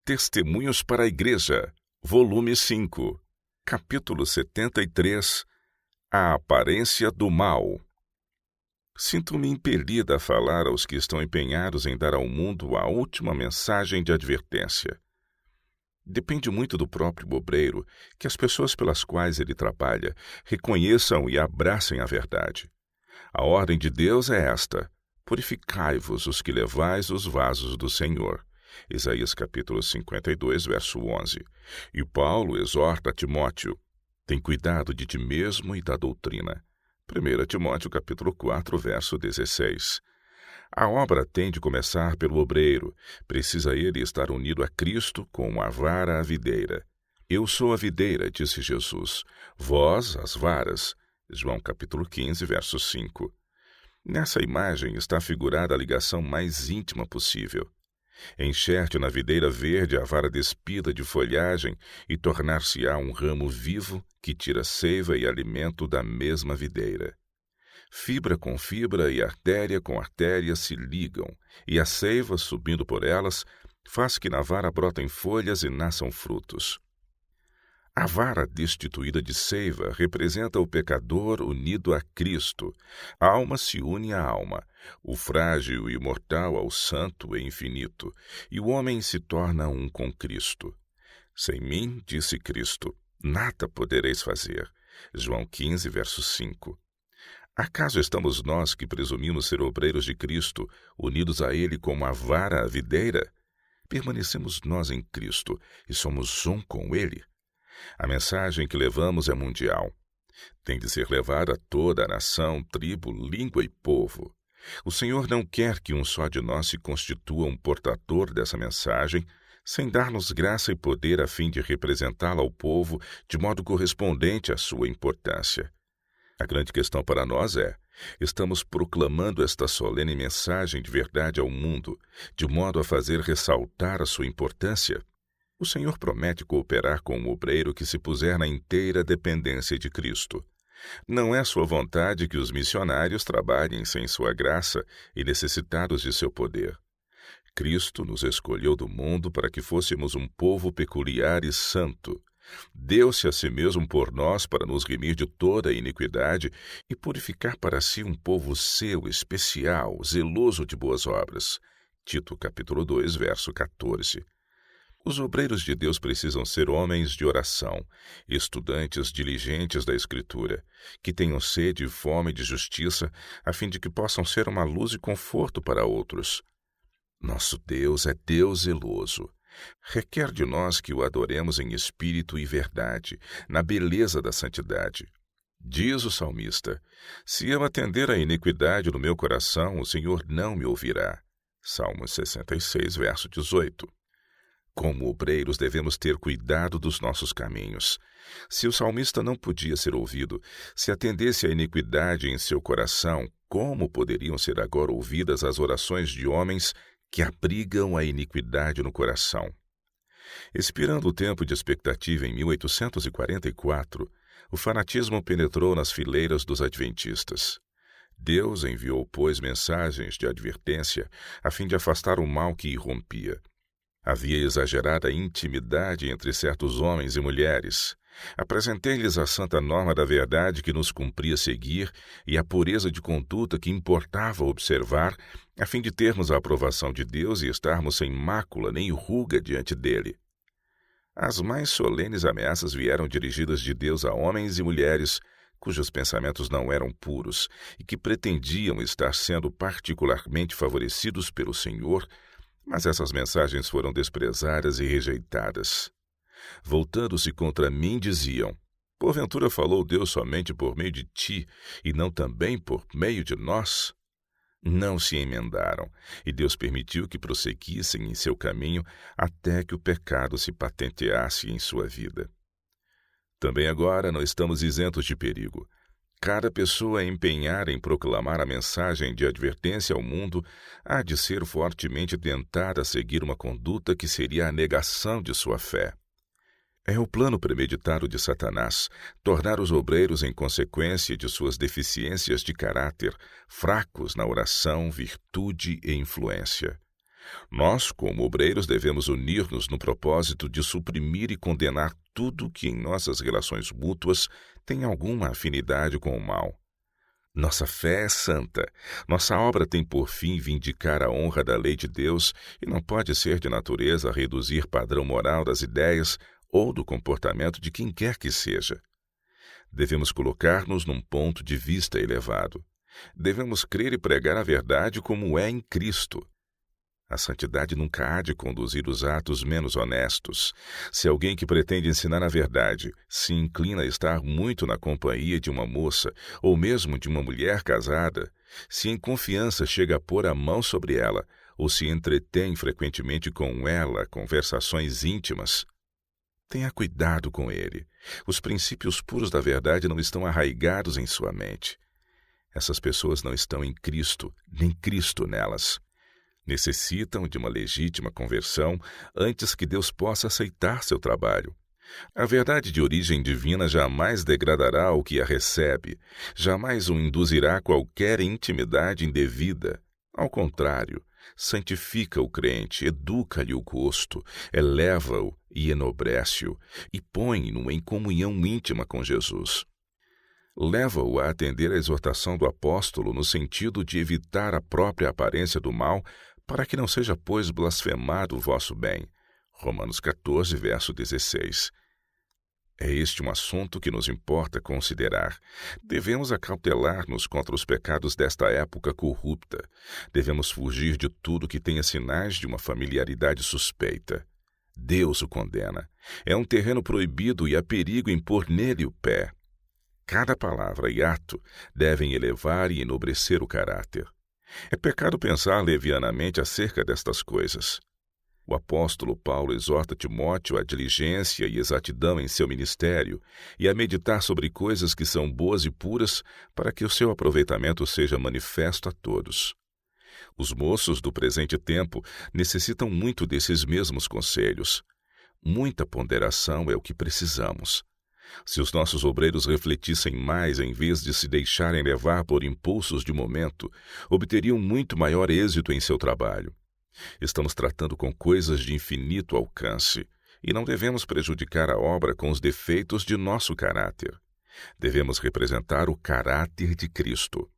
Testemunhos para a Igreja, volume 5, capítulo 73, A Aparência do Mal. Sinto-me impelida a falar aos que estão empenhados em dar ao mundo a última mensagem de advertência. Depende muito do próprio obreiro que as pessoas pelas quais ele trabalha reconheçam e abracem a verdade. A ordem de Deus é esta: purificai-vos os que levais os vasos do Senhor. Isaías capítulo 52, verso 11. E Paulo exorta Timóteo: tem cuidado de ti mesmo e da doutrina. 1 Timóteo capítulo 4, verso 16. A obra tem de começar pelo obreiro. Precisa ele estar unido a Cristo com a vara à videira. Eu sou a videira, disse Jesus, vós as varas. João capítulo 15, verso 5. Nessa imagem está figurada a ligação mais íntima possível. Enxerte na videira verde a vara despida de folhagem e tornar-se-á um ramo vivo que tira seiva e alimento da mesma videira. Fibra com fibra e artéria com artéria se ligam, e a seiva, subindo por elas, faz que na vara brotem folhas e nasçam frutos. A vara destituída de seiva representa o pecador unido a Cristo. A alma se une à alma, o frágil e mortal ao santo e infinito, e o homem se torna um com Cristo. Sem mim, disse Cristo, nada podereis fazer. João 15, verso 5. Acaso estamos nós que presumimos ser obreiros de Cristo, unidos a Ele como a vara à videira? Permanecemos nós em Cristo e somos um com Ele? A mensagem que levamos é mundial. Tem de ser levada a toda a nação, tribo, língua e povo. O Senhor não quer que um só de nós se constitua um portador dessa mensagem, sem dar-nos graça e poder a fim de representá-la ao povo de modo correspondente à sua importância. A grande questão para nós é: estamos proclamando esta solene mensagem de verdade ao mundo, de modo a fazer ressaltar a sua importância? O Senhor promete cooperar com o obreiro que se puser na inteira dependência de Cristo. Não é sua vontade que os missionários trabalhem sem sua graça e necessitados de seu poder. Cristo nos escolheu do mundo para que fôssemos um povo peculiar e santo. Deu-se a si mesmo por nós para nos remir de toda a iniquidade e purificar para si um povo seu, especial, zeloso de boas obras. Tito capítulo 2, verso 14. Os obreiros de Deus precisam ser homens de oração, estudantes diligentes da Escritura, que tenham sede e fome de justiça, a fim de que possam ser uma luz e conforto para outros. Nosso Deus é Deus zeloso. Requer de nós que o adoremos em espírito e verdade, na beleza da santidade. Diz o salmista: se eu atender à iniquidade no meu coração, o Senhor não me ouvirá. Salmo 66, verso 18. Como obreiros, devemos ter cuidado dos nossos caminhos. Se o salmista não podia ser ouvido, se atendesse à iniquidade em seu coração, como poderiam ser agora ouvidas as orações de homens que abrigam a iniquidade no coração? Expirando o tempo de expectativa em 1844, o fanatismo penetrou nas fileiras dos adventistas. Deus enviou, pois, mensagens de advertência a fim de afastar o mal que irrompia. Havia exagerada intimidade entre certos homens e mulheres. Apresentei-lhes a santa norma da verdade que nos cumpria seguir e a pureza de conduta que importava observar, a fim de termos a aprovação de Deus e estarmos sem mácula nem ruga diante dele. As mais solenes ameaças vieram dirigidas de Deus a homens e mulheres cujos pensamentos não eram puros e que pretendiam estar sendo particularmente favorecidos pelo Senhor, mas essas mensagens foram desprezadas e rejeitadas. Voltando-se contra mim, diziam: porventura falou Deus somente por meio de ti, e não também por meio de nós? Não se emendaram, e Deus permitiu que prosseguissem em seu caminho até que o pecado se patenteasse em sua vida. Também agora não estamos isentos de perigo. Cada pessoa empenhar em proclamar a mensagem de advertência ao mundo há de ser fortemente tentada a seguir uma conduta que seria a negação de sua fé. É o plano premeditado de Satanás tornar os obreiros, em consequência de suas deficiências de caráter, fracos na oração, virtude e influência. Nós, como obreiros, devemos unir-nos no propósito de suprimir e condenar tudo que em nossas relações mútuas tem alguma afinidade com o mal. Nossa fé é santa. Nossa obra tem por fim vindicar a honra da lei de Deus e não pode ser de natureza a reduzir padrão moral das ideias ou do comportamento de quem quer que seja. Devemos colocar-nos num ponto de vista elevado. Devemos crer e pregar a verdade como é em Cristo. A santidade nunca há de conduzir os atos menos honestos. Se alguém que pretende ensinar a verdade se inclina a estar muito na companhia de uma moça ou mesmo de uma mulher casada, se em confiança chega a pôr a mão sobre ela ou se entretém frequentemente com ela conversações íntimas, tenha cuidado com ele. Os princípios puros da verdade não estão arraigados em sua mente. Essas pessoas não estão em Cristo, nem Cristo nelas. Necessitam de uma legítima conversão antes que Deus possa aceitar seu trabalho. A verdade de origem divina jamais degradará o que a recebe, jamais o induzirá a qualquer intimidade indevida. Ao contrário, santifica o crente, educa-lhe o gosto, eleva-o e enobrece-o, e põe-no em comunhão íntima com Jesus. Leva-o a atender à exortação do apóstolo no sentido de evitar a própria aparência do mal, para que não seja, pois, blasfemado o vosso bem. Romanos 14, verso 16. É este um assunto que nos importa considerar. Devemos acautelar-nos contra os pecados desta época corrupta. Devemos fugir de tudo que tenha sinais de uma familiaridade suspeita. Deus o condena. É um terreno proibido e há perigo em pôr nele o pé. Cada palavra e ato devem elevar e enobrecer o caráter. É pecado pensar levianamente acerca destas coisas. O apóstolo Paulo exorta Timóteo à diligência e exatidão em seu ministério e a meditar sobre coisas que são boas e puras para que o seu aproveitamento seja manifesto a todos. Os moços do presente tempo necessitam muito desses mesmos conselhos. Muita ponderação é o que precisamos. Se os nossos obreiros refletissem mais em vez de se deixarem levar por impulsos de momento, obteriam muito maior êxito em seu trabalho. Estamos tratando com coisas de infinito alcance e não devemos prejudicar a obra com os defeitos de nosso caráter. Devemos representar o caráter de Cristo.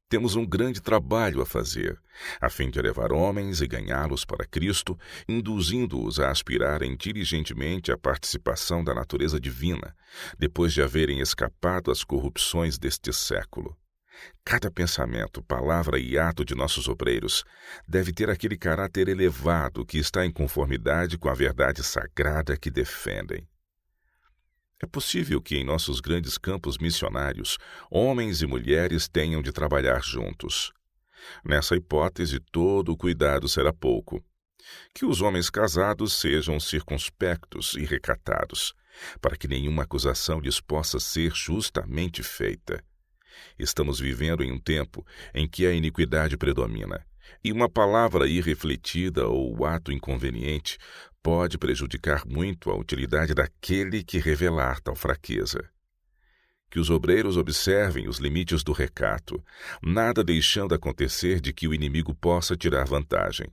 Temos um grande trabalho a fazer, a fim de levar homens e ganhá-los para Cristo, induzindo-os a aspirarem diligentemente à participação da natureza divina, depois de haverem escapado às corrupções deste século. Cada pensamento, palavra e ato de nossos obreiros deve ter aquele caráter elevado que está em conformidade com a verdade sagrada que defendem. É possível que em nossos grandes campos missionários, homens e mulheres tenham de trabalhar juntos. Nessa hipótese, todo o cuidado será pouco. Que os homens casados sejam circunspectos e recatados, para que nenhuma acusação lhes possa ser justamente feita. Estamos vivendo em um tempo em que a iniquidade predomina, e uma palavra irrefletida ou o ato inconveniente pode prejudicar muito a utilidade daquele que revelar tal fraqueza. Que os obreiros observem os limites do recato, nada deixando acontecer de que o inimigo possa tirar vantagem.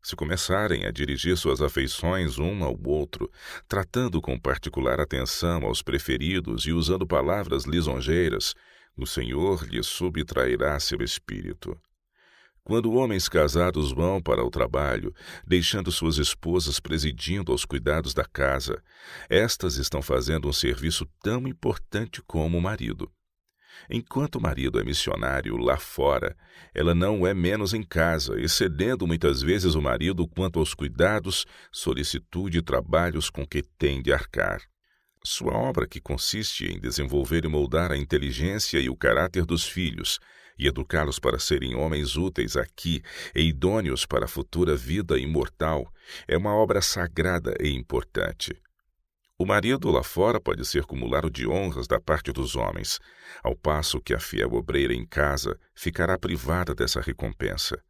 Se começarem a dirigir suas afeições um ao outro, tratando com particular atenção aos preferidos e usando palavras lisonjeiras, o Senhor lhes subtrairá seu espírito. Quando homens casados vão para o trabalho, deixando suas esposas presidindo aos cuidados da casa, estas estão fazendo um serviço tão importante como o marido. Enquanto o marido é missionário lá fora, ela não é menos em casa, excedendo muitas vezes o marido quanto aos cuidados, solicitude e trabalhos com que tem de arcar. Sua obra, que consiste em desenvolver e moldar a inteligência e o caráter dos filhos, e educá-los para serem homens úteis aqui e idôneos para a futura vida imortal, é uma obra sagrada e importante. O marido lá fora pode ser cumulado de honras da parte dos homens, ao passo que a fiel obreira em casa ficará privada dessa recompensa.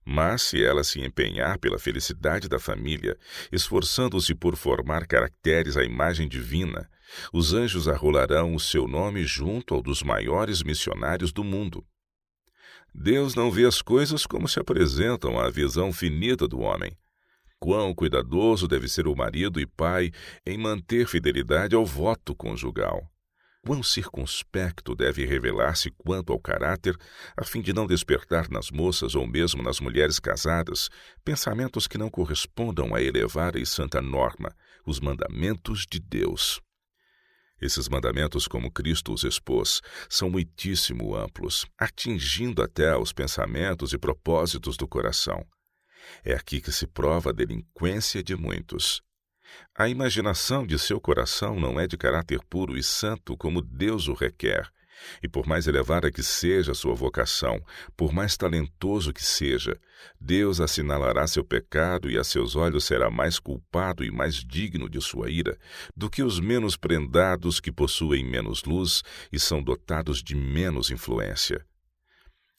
Mas se ela se empenhar pela felicidade da família, esforçando-se por formar caracteres à imagem divina, os anjos arrolarão o seu nome junto ao dos maiores missionários do mundo. Deus não vê as coisas como se apresentam à visão finita do homem. Quão cuidadoso deve ser o marido e pai em manter fidelidade ao voto conjugal. Quão circunspecto deve revelar-se quanto ao caráter, a fim de não despertar nas moças ou mesmo nas mulheres casadas pensamentos que não correspondam à elevada e santa norma, os mandamentos de Deus. Esses mandamentos, como Cristo os expôs, são muitíssimo amplos, atingindo até aos pensamentos e propósitos do coração. É aqui que se prova a delinquência de muitos. A imaginação de seu coração não é de caráter puro e santo como Deus o requer, e por mais elevada que seja a sua vocação, por mais talentoso que seja, Deus assinalará seu pecado e a seus olhos será mais culpado e mais digno de sua ira do que os menos prendados que possuem menos luz e são dotados de menos influência.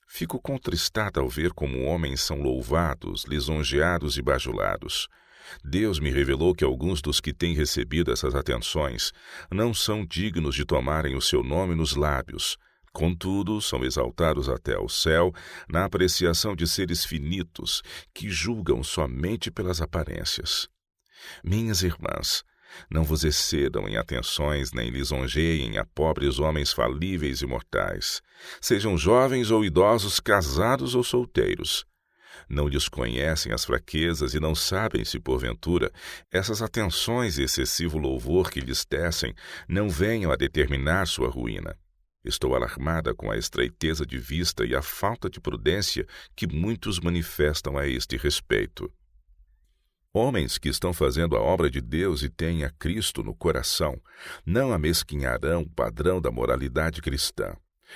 Fico contristada ao ver como homens são louvados, lisonjeados e bajulados. Deus me revelou que alguns dos que têm recebido essas atenções não são dignos de tomarem o seu nome nos lábios. Contudo, são exaltados até ao céu na apreciação de seres finitos que julgam somente pelas aparências. Minhas irmãs, não vos excedam em atenções nem lisonjeiem a pobres homens falíveis e mortais, sejam jovens ou idosos, casados ou solteiros. Não lhes conhecem as fraquezas e não sabem se, porventura, essas atenções e excessivo louvor que lhes tecem não venham a determinar sua ruína. Estou alarmada com a estreiteza de vista e a falta de prudência que muitos manifestam a este respeito. Homens que estão fazendo a obra de Deus e têm a Cristo no coração não amesquinharão o padrão da moralidade cristã,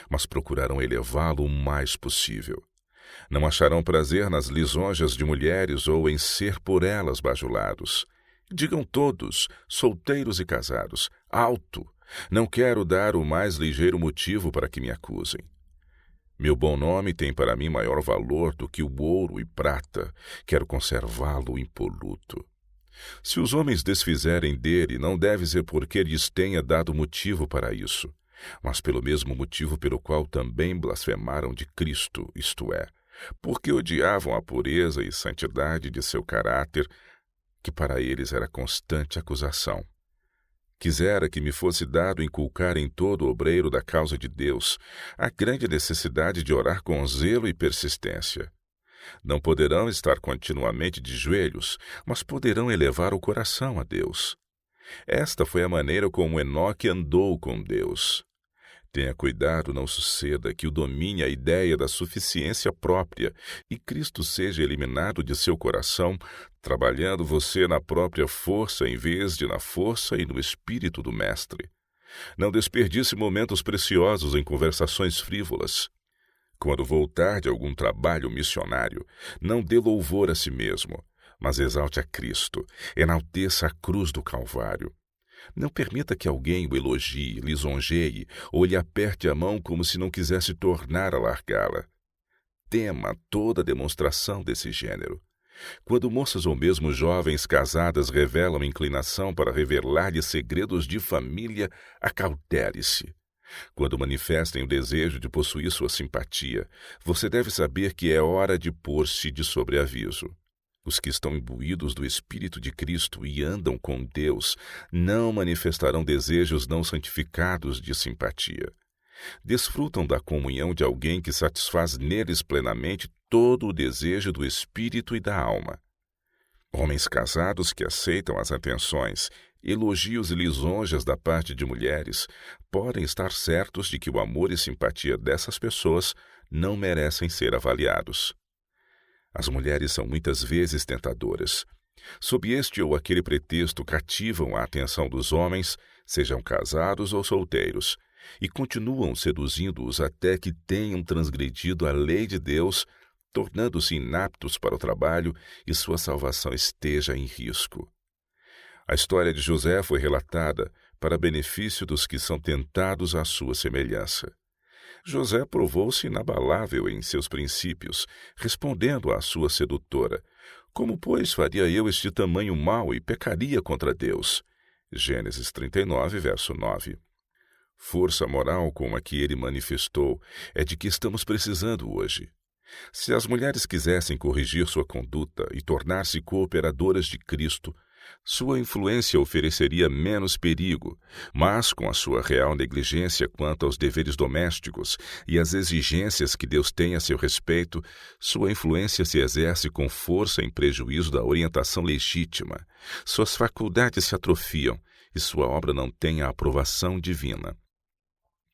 mas procurarão elevá-lo o mais possível. Não acharão prazer nas lisonjas de mulheres ou em ser por elas bajulados. Digam todos, solteiros e casados, alto, não quero dar o mais ligeiro motivo para que me acusem. Meu bom nome tem para mim maior valor do que o ouro e prata, quero conservá-lo impoluto. Se os homens desfizerem dele, não deve ser porque lhes tenha dado motivo para isso, mas pelo mesmo motivo pelo qual também blasfemaram de Cristo, isto é, porque odiavam a pureza e santidade de seu caráter, que para eles era constante acusação. Quisera que me fosse dado inculcar em todo obreiro da causa de Deus a grande necessidade de orar com zelo e persistência. Não poderão estar continuamente de joelhos, mas poderão elevar o coração a Deus. Esta foi a maneira como Enoque andou com Deus. Tenha cuidado, não suceda que o domine a ideia da suficiência própria e Cristo seja eliminado de seu coração, trabalhando você na própria força em vez de na força e no espírito do Mestre. Não desperdice momentos preciosos em conversações frívolas. Quando voltar de algum trabalho missionário, não dê louvor a si mesmo, mas exalte a Cristo, enalteça a cruz do Calvário. Não permita que alguém o elogie, lisonjeie ou lhe aperte a mão como se não quisesse tornar a largá-la. Tema toda demonstração desse gênero. Quando moças ou mesmo jovens casadas revelam inclinação para revelar-lhe segredos de família, acautele-se. Quando manifestem o desejo de possuir sua simpatia, você deve saber que é hora de pôr-se de sobreaviso. Os que estão imbuídos do Espírito de Cristo e andam com Deus não manifestarão desejos não santificados de simpatia. Desfrutam da comunhão de alguém que satisfaz neles plenamente todo o desejo do espírito e da alma. Homens casados que aceitam as atenções, elogios e lisonjas da parte de mulheres podem estar certos de que o amor e simpatia dessas pessoas não merecem ser avaliados. As mulheres são muitas vezes tentadoras. Sob este ou aquele pretexto cativam a atenção dos homens, sejam casados ou solteiros, e continuam seduzindo-os até que tenham transgredido a lei de Deus, tornando-se inaptos para o trabalho e sua salvação esteja em risco. A história de José foi relatada para benefício dos que são tentados à sua semelhança. José provou-se inabalável em seus princípios, respondendo à sua sedutora: como, pois, faria eu este tamanho mal e pecaria contra Deus? Gênesis 39, verso 9. Força moral como a que ele manifestou é de que estamos precisando hoje. Se as mulheres quisessem corrigir sua conduta e tornar-se cooperadoras de Cristo, sua influência ofereceria menos perigo, mas com a sua real negligência quanto aos deveres domésticos e às exigências que Deus tem a seu respeito, sua influência se exerce com força em prejuízo da orientação legítima. Suas faculdades se atrofiam e sua obra não tem a aprovação divina.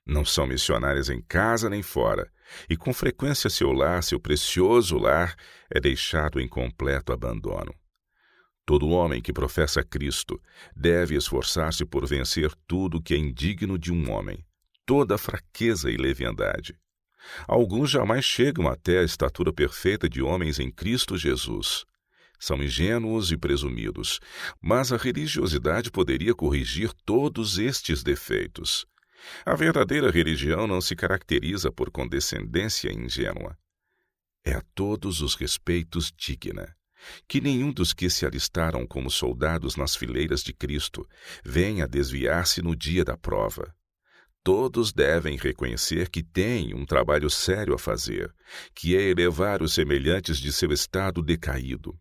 Não são missionárias em casa nem fora, e com frequência seu precioso lar, é deixado em completo abandono. Todo homem que professa Cristo deve esforçar-se por vencer tudo que é indigno de um homem, toda fraqueza e leviandade. Alguns jamais chegam até a estatura perfeita de homens em Cristo Jesus. São ingênuos e presumidos, mas a religiosidade poderia corrigir todos estes defeitos. A verdadeira religião não se caracteriza por condescendência ingênua. É a todos os respeitos digna. Que nenhum dos que se alistaram como soldados nas fileiras de Cristo venha desviar-se no dia da prova. Todos devem reconhecer que têm um trabalho sério a fazer, que é elevar os semelhantes de seu estado decaído.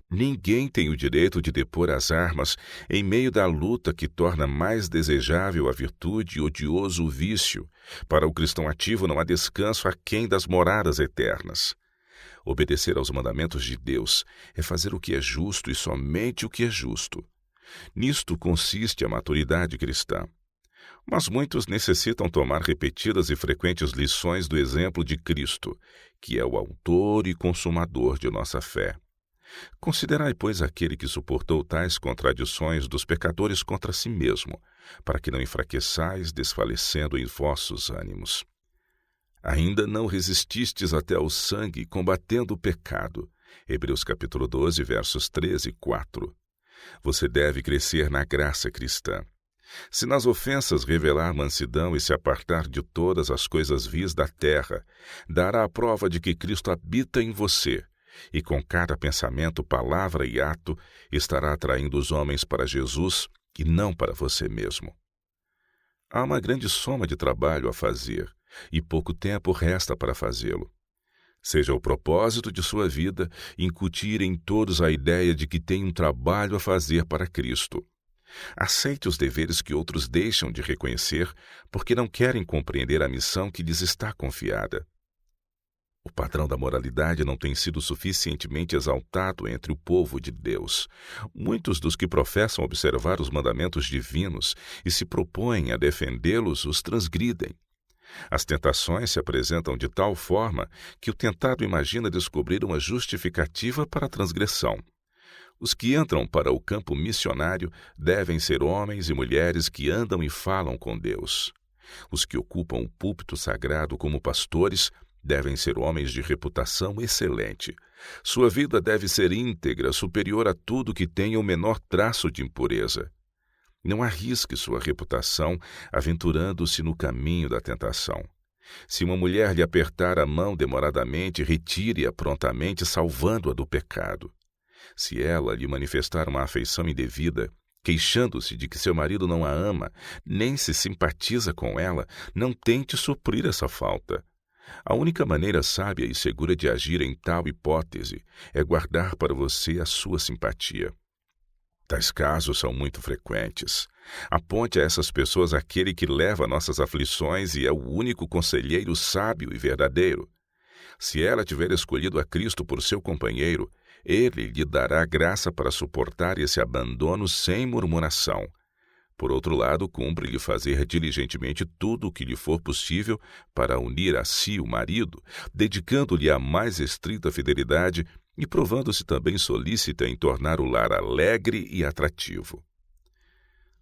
Ninguém tem o direito de depor as armas em meio da luta que torna mais desejável a virtude e odioso o vício. Para o cristão ativo não há descanso aquém das moradas eternas. Obedecer aos mandamentos de Deus é fazer o que é justo e somente o que é justo. Nisto consiste a maturidade cristã. Mas muitos necessitam tomar repetidas e frequentes lições do exemplo de Cristo, que é o autor e consumador de nossa fé. Considerai, pois, aquele que suportou tais contradições dos pecadores contra si mesmo, para que não enfraqueçais, desfalecendo em vossos ânimos. Ainda não resististes até ao sangue, combatendo o pecado. Hebreus capítulo 12, versos 13 e 4. Você deve crescer na graça cristã. Se nas ofensas revelar mansidão e se apartar de todas as coisas vis da terra, dará a prova de que Cristo habita em você, e com cada pensamento, palavra e ato, estará atraindo os homens para Jesus e não para você mesmo. Há uma grande soma de trabalho a fazer, e pouco tempo resta para fazê-lo. Seja o propósito de sua vida incutir em todos a ideia de que tem um trabalho a fazer para Cristo. Aceite os deveres que outros deixam de reconhecer porque não querem compreender a missão que lhes está confiada. O padrão da moralidade não tem sido suficientemente exaltado entre o povo de Deus. Muitos dos que professam observar os mandamentos divinos e se propõem a defendê-los os transgridem. As tentações se apresentam de tal forma que o tentado imagina descobrir uma justificativa para a transgressão. Os que entram para o campo missionário devem ser homens e mulheres que andam e falam com Deus. Os que ocupam o púlpito sagrado como pastores devem ser homens de reputação excelente. Sua vida deve ser íntegra, superior a tudo que tenha o menor traço de impureza. Não arrisque sua reputação aventurando-se no caminho da tentação. Se uma mulher lhe apertar a mão demoradamente, retire-a prontamente, salvando-a do pecado. Se ela lhe manifestar uma afeição indevida, queixando-se de que seu marido não a ama, nem se simpatiza com ela, não tente suprir essa falta. A única maneira sábia e segura de agir em tal hipótese é guardar para você a sua simpatia. Tais casos são muito frequentes. Aponte a essas pessoas aquele que leva nossas aflições e é o único conselheiro sábio e verdadeiro. Se ela tiver escolhido a Cristo por seu companheiro, ele lhe dará graça para suportar esse abandono sem murmuração. Por outro lado, cumpre-lhe fazer diligentemente tudo o que lhe for possível para unir a si o marido, dedicando-lhe a mais estrita fidelidade e provando-se também solícita em tornar o lar alegre e atrativo.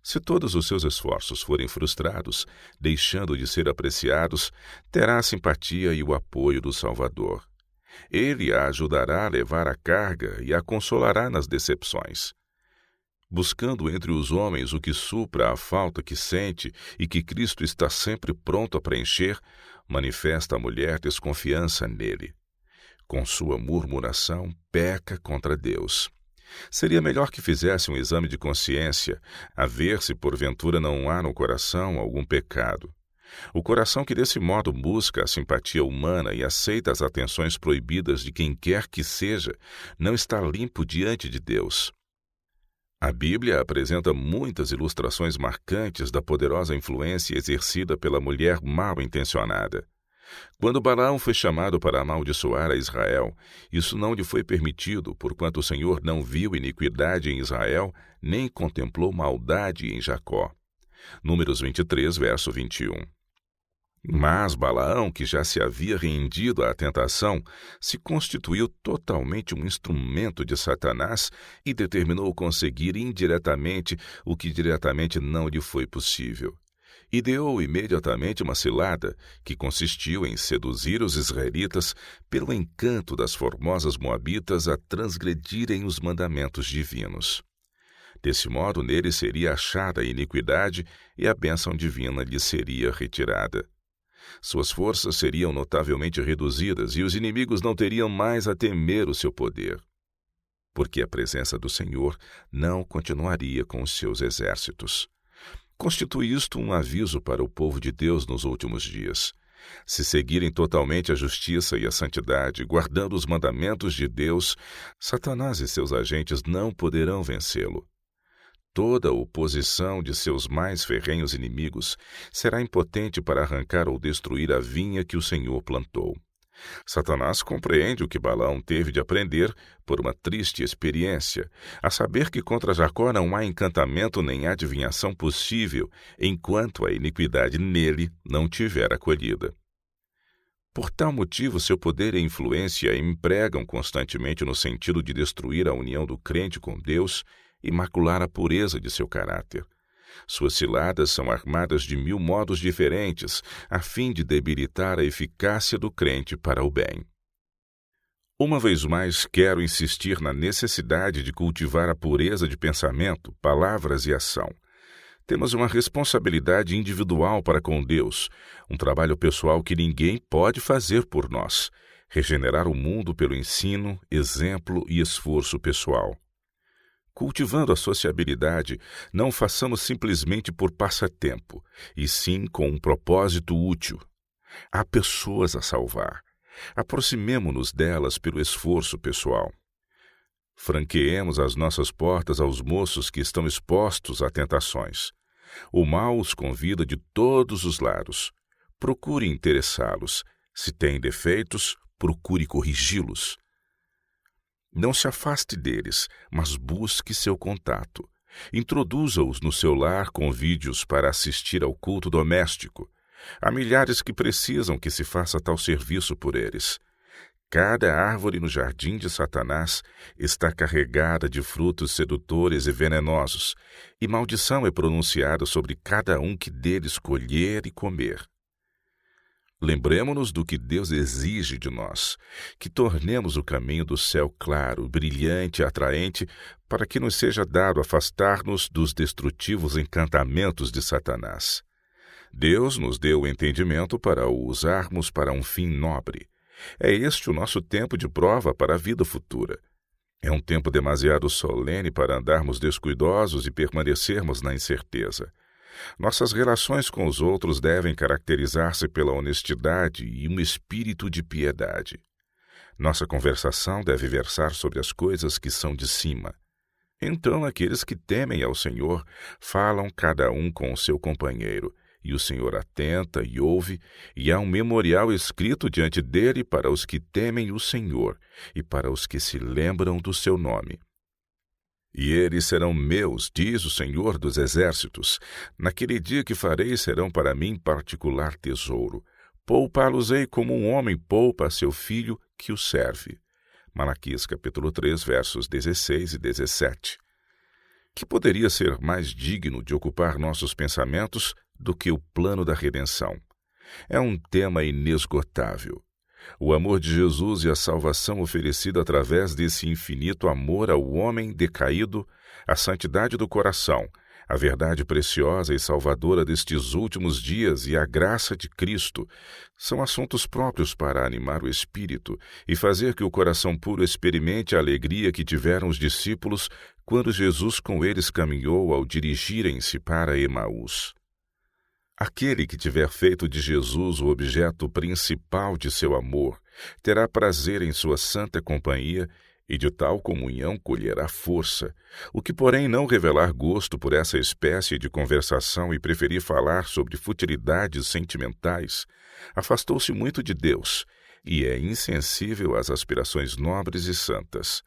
Se todos os seus esforços forem frustrados, deixando de ser apreciados, terá a simpatia e o apoio do Salvador. Ele a ajudará a levar a carga e a consolará nas decepções. Buscando entre os homens o que supra a falta que sente e que Cristo está sempre pronto a preencher, manifesta a mulher desconfiança nele. Com sua murmuração, peca contra Deus. Seria melhor que fizesse um exame de consciência, a ver se porventura não há no coração algum pecado. O coração que desse modo busca a simpatia humana e aceita as atenções proibidas de quem quer que seja, não está limpo diante de Deus. A Bíblia apresenta muitas ilustrações marcantes da poderosa influência exercida pela mulher mal intencionada. Quando Balaão foi chamado para amaldiçoar a Israel, isso não lhe foi permitido, porquanto o Senhor não viu iniquidade em Israel, nem contemplou maldade em Jacó. Números 23, verso 21. Mas Balaão, que já se havia rendido à tentação, se constituiu totalmente um instrumento de Satanás e determinou conseguir indiretamente o que diretamente não lhe foi possível. Ideou imediatamente uma cilada, que consistiu em seduzir os israelitas pelo encanto das formosas moabitas a transgredirem os mandamentos divinos. Desse modo, nele seria achada a iniquidade e a bênção divina lhe seria retirada. Suas forças seriam notavelmente reduzidas e os inimigos não teriam mais a temer o seu poder, porque a presença do Senhor não continuaria com os seus exércitos. Constitui isto um aviso para o povo de Deus nos últimos dias. Se seguirem totalmente a justiça e a santidade, guardando os mandamentos de Deus, Satanás e seus agentes não poderão vencê-lo. Toda a oposição de seus mais ferrenhos inimigos será impotente para arrancar ou destruir a vinha que o Senhor plantou. Satanás compreende o que Balaão teve de aprender por uma triste experiência, a saber que contra Jacó não há encantamento nem adivinhação possível, enquanto a iniquidade nele não tiver acolhida. Por tal motivo, seu poder e influência empregam constantemente no sentido de destruir a união do crente com Deus e macular a pureza de seu caráter. Suas ciladas são armadas de 1000 modos diferentes, a fim de debilitar a eficácia do crente para o bem. Uma vez mais, quero insistir na necessidade de cultivar a pureza de pensamento, palavras e ação. Temos uma responsabilidade individual para com Deus, um trabalho pessoal que ninguém pode fazer por nós: regenerar o mundo pelo ensino, exemplo e esforço pessoal. Cultivando a sociabilidade, não façamos simplesmente por passatempo, e sim com um propósito útil. Há pessoas a salvar. Aproximemo-nos delas pelo esforço pessoal. Franqueemos as nossas portas aos moços que estão expostos a tentações. O mal os convida de todos os lados. Procure interessá-los. Se têm defeitos, procure corrigi-los. Não se afaste deles, mas busque seu contato. Introduza-os no seu lar, convide-os para assistir ao culto doméstico. Há milhares que precisam que se faça tal serviço por eles. Cada árvore no jardim de Satanás está carregada de frutos sedutores e venenosos, e maldição é pronunciada sobre cada um que deles colher e comer. Lembremo-nos do que Deus exige de nós, que tornemos o caminho do céu claro, brilhante e atraente, para que nos seja dado afastar-nos dos destrutivos encantamentos de Satanás. Deus nos deu o entendimento para o usarmos para um fim nobre. É este o nosso tempo de prova para a vida futura. É um tempo demasiado solene para andarmos descuidosos e permanecermos na incerteza. Nossas relações com os outros devem caracterizar-se pela honestidade e um espírito de piedade. Nossa conversação deve versar sobre as coisas que são de cima. Então, aqueles que temem ao Senhor falam cada um com o seu companheiro, e o Senhor atenta e ouve, e há um memorial escrito diante dele para os que temem o Senhor e para os que se lembram do seu nome. E eles serão meus, diz o Senhor dos Exércitos. Naquele dia que farei serão para mim particular tesouro. Poupá-los-ei como um homem poupa a seu filho que o serve. Malaquias capítulo 3, versos 16 e 17. Que poderia ser mais digno de ocupar nossos pensamentos do que o plano da redenção? É um tema inesgotável. O amor de Jesus e a salvação oferecida através desse infinito amor ao homem decaído, a santidade do coração, A verdade preciosa e salvadora destes últimos dias e a graça de Cristo são assuntos próprios para animar o espírito e fazer que o coração puro experimente a alegria que tiveram os discípulos quando Jesus com eles caminhou ao dirigirem-se para Emaús. Aquele que tiver feito de Jesus o objeto principal de seu amor terá prazer em sua santa companhia e de tal comunhão colherá força. O que, porém, não revelar gosto por essa espécie de conversação e preferir falar sobre futilidades sentimentais, afastou-se muito de Deus e é insensível às aspirações nobres e santas.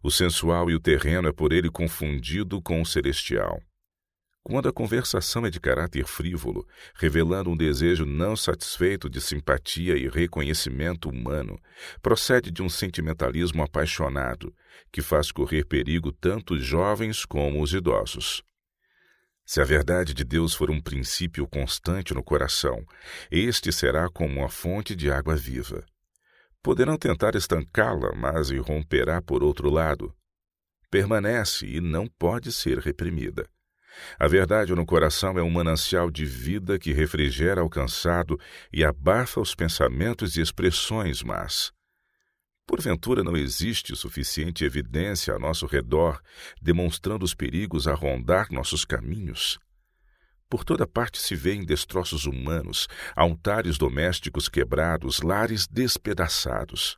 O sensual e o terreno é por ele confundido com o celestial. Quando a conversação é de caráter frívolo, revelando um desejo não satisfeito de simpatia e reconhecimento humano, procede de um sentimentalismo apaixonado, que faz correr perigo tanto os jovens como os idosos. Se a verdade de Deus for um princípio constante no coração, este será como uma fonte de água viva. Poderão tentar estancá-la, mas irromperá por outro lado. Permanece e não pode ser reprimida. A verdade no coração é um manancial de vida que refrigera o cansado e abafa os pensamentos e expressões más. Porventura não existe suficiente evidência a nosso redor, demonstrando os perigos a rondar nossos caminhos? Por toda parte se vêem destroços humanos, altares domésticos quebrados, lares despedaçados.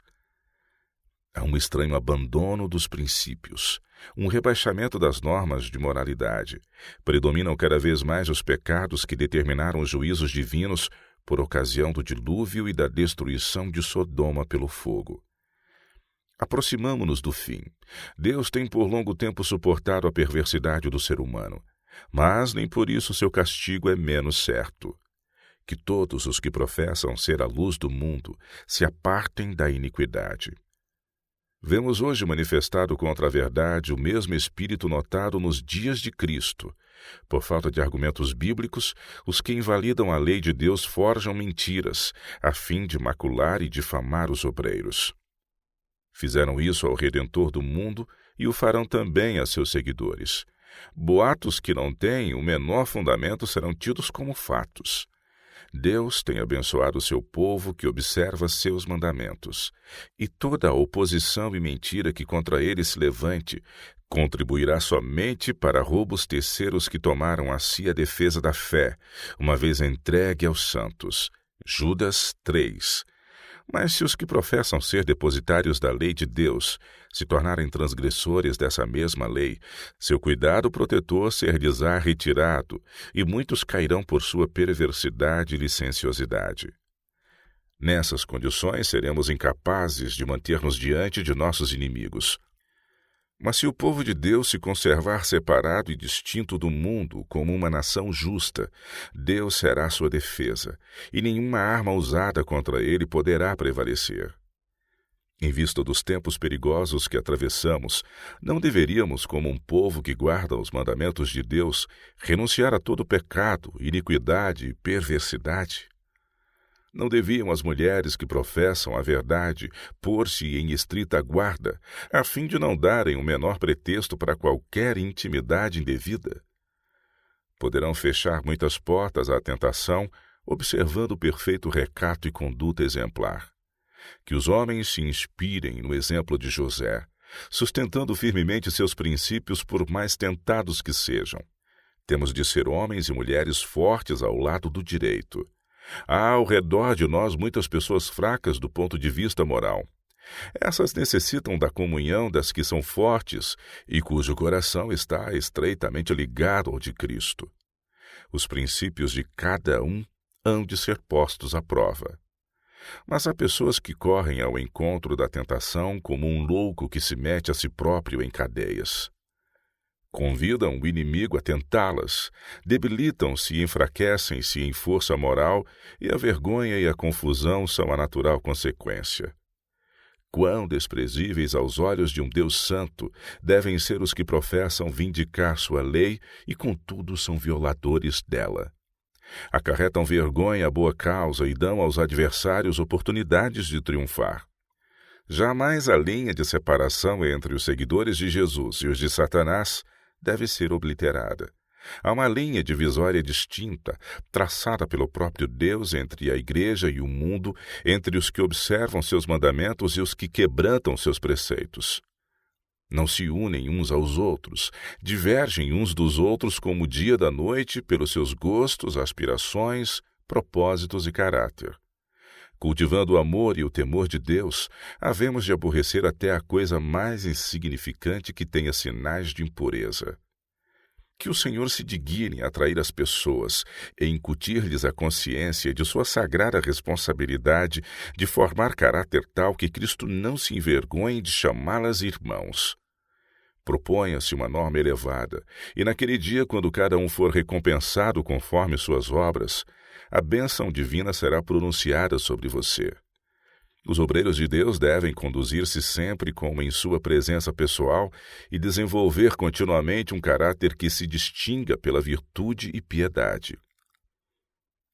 Há um estranho abandono dos princípios, um rebaixamento das normas de moralidade. Predominam cada vez mais os pecados que determinaram os juízos divinos por ocasião do dilúvio e da destruição de Sodoma pelo fogo. Aproximamo-nos do fim. Deus tem por longo tempo suportado a perversidade do ser humano, mas nem por isso seu castigo é menos certo. Que todos os que professam ser a luz do mundo se apartem da iniquidade. Vemos hoje manifestado contra a verdade o mesmo espírito notado nos dias de Cristo. Por falta de argumentos bíblicos, os que invalidam a lei de Deus forjam mentiras, a fim de macular e difamar os obreiros. Fizeram isso ao Redentor do mundo e o farão também a seus seguidores. Boatos que não têm o menor fundamento serão tidos como fatos. Deus tem abençoado o seu povo que observa seus mandamentos, e toda a oposição e mentira que contra ele se levante contribuirá somente para robustecer os que tomaram a si a defesa da fé, uma vez entregue aos santos. Judas 3. Mas se os que professam ser depositários da lei de Deus se tornarem transgressores dessa mesma lei, seu cuidado protetor ser-lhes-á retirado, e muitos cairão por sua perversidade e licenciosidade. Nessas condições seremos incapazes de manter-nos diante de nossos inimigos. Mas se o povo de Deus se conservar separado e distinto do mundo como uma nação justa, Deus será sua defesa, e nenhuma arma usada contra ele poderá prevalecer. Em vista dos tempos perigosos que atravessamos, não deveríamos, como um povo que guarda os mandamentos de Deus, renunciar a todo pecado, iniquidade e perversidade? Não deviam as mulheres que professam a verdade pôr-se em estrita guarda, a fim de não darem o menor pretexto para qualquer intimidade indevida? Poderão fechar muitas portas à tentação, observando o perfeito recato e conduta exemplar. Que os homens se inspirem no exemplo de José, sustentando firmemente seus princípios por mais tentados que sejam. Temos de ser homens e mulheres fortes ao lado do direito. Há ao redor de nós muitas pessoas fracas do ponto de vista moral. Essas necessitam da comunhão das que são fortes e cujo coração está estreitamente ligado ao de Cristo. Os princípios de cada um hão de ser postos à prova. Mas há pessoas que correm ao encontro da tentação como um louco que se mete a si próprio em cadeias. Convidam o inimigo a tentá-las, debilitam-se e enfraquecem-se em força moral, e a vergonha e a confusão são a natural consequência. Quão desprezíveis aos olhos de um Deus santo devem ser os que professam vindicar sua lei e, contudo, são violadores dela. Acarretam vergonha à boa causa e dão aos adversários oportunidades de triunfar. Jamais a linha de separação entre os seguidores de Jesus e os de Satanás deve ser obliterada. Há uma linha divisória distinta, traçada pelo próprio Deus entre a Igreja e o mundo, entre os que observam seus mandamentos e os que quebrantam seus preceitos. Não se unem uns aos outros, divergem uns dos outros como o dia da noite pelos seus gostos, aspirações, propósitos e caráter. Cultivando o amor e o temor de Deus, havemos de aborrecer até a coisa mais insignificante que tenha sinais de impureza. Que o Senhor se digne a atrair as pessoas e incutir-lhes a consciência de sua sagrada responsabilidade de formar caráter tal que Cristo não se envergonhe de chamá-las irmãos. Proponha-se uma norma elevada, e naquele dia, quando cada um for recompensado conforme suas obras, a bênção divina será pronunciada sobre você. Os obreiros de Deus devem conduzir-se sempre como em sua presença pessoal e desenvolver continuamente um caráter que se distinga pela virtude e piedade.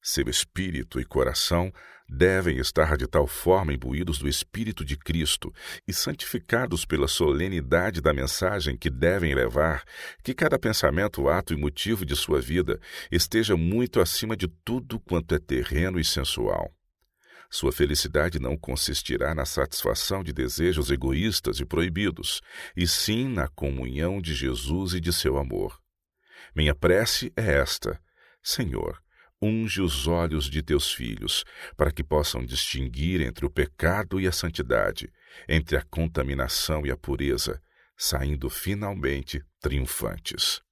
Seu espírito e coração devem estar de tal forma imbuídos do Espírito de Cristo e santificados pela solenidade da mensagem que devem levar, que cada pensamento, ato e motivo de sua vida esteja muito acima de tudo quanto é terreno e sensual. Sua felicidade não consistirá na satisfação de desejos egoístas e proibidos, e sim na comunhão de Jesus e de seu amor. Minha prece é esta: Senhor, unge os olhos de teus filhos, para que possam distinguir entre o pecado e a santidade, entre a contaminação e a pureza, saindo finalmente triunfantes.